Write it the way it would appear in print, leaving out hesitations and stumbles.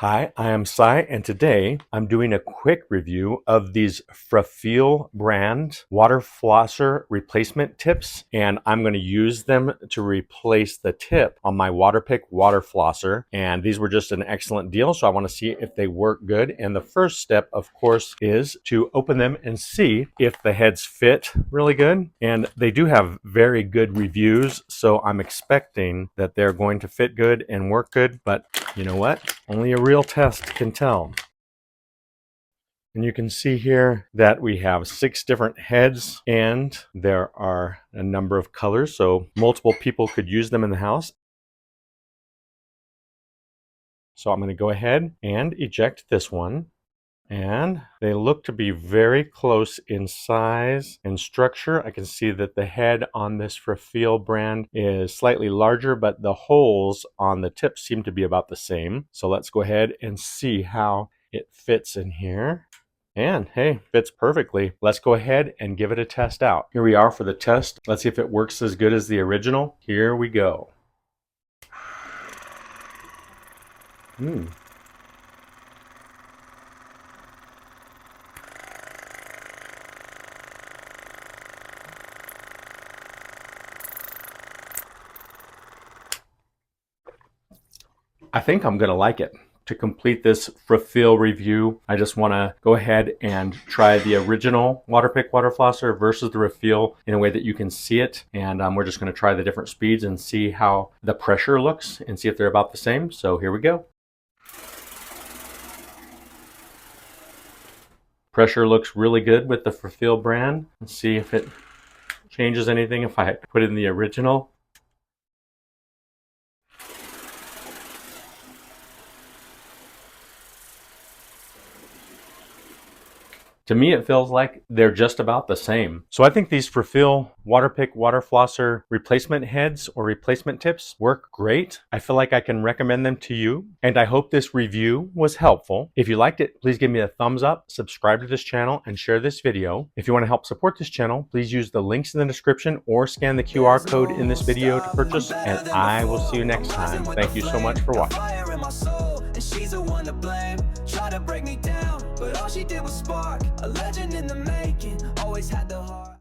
Hi, I am Cy, and today I'm doing a quick review of these Frefeel brand water flosser replacement tips, and I'm going to use them to replace the tip on my Waterpik water flosser. And these were just an excellent deal, so I want to see if they work good. And the first step, of course, is to open them and see if the heads fit really good. And they do have very good reviews, so I'm expecting that they're going to fit good and work good, but you know what? Only a real test can tell. And you can see here that we have 6 different heads and there are a number of colors, so multiple people could use them in the house. So I'm going to go ahead and eject this one. And they look to be very close in size and structure. I can see that the head on this Frefeel brand is slightly larger, but the holes on the tips seem to be about the same. So let's go ahead and see how it fits in here. And hey, fits perfectly. Let's go ahead and give it a test out. Here we are for the test. Let's see if it works as good as the original. Here we go. I think I'm going to like it. To complete this Frefeel review, I just want to go ahead and try the original Waterpik water flosser versus the Frefeel in a way that you can see it. And we're just going to try the different speeds and see how the pressure looks and see if they're about the same. So here we go. Pressure looks really good with the Frefeel brand. Let's see if it changes anything if I put in the original. To me, it feels like they're just about the same. So I think these Frefeel Waterpik water flosser replacement heads or replacement tips work great. I feel like I can recommend them to you, and I hope this review was helpful. If you liked it, please give me a thumbs up, subscribe to this channel, and share this video. If you want to help support this channel, please use the links in the description or scan the QR code in this video to purchase, and I will see you next time. Thank you so much for watching. Try to break me down, but all she did was spark a legend in the making. Always had the heart.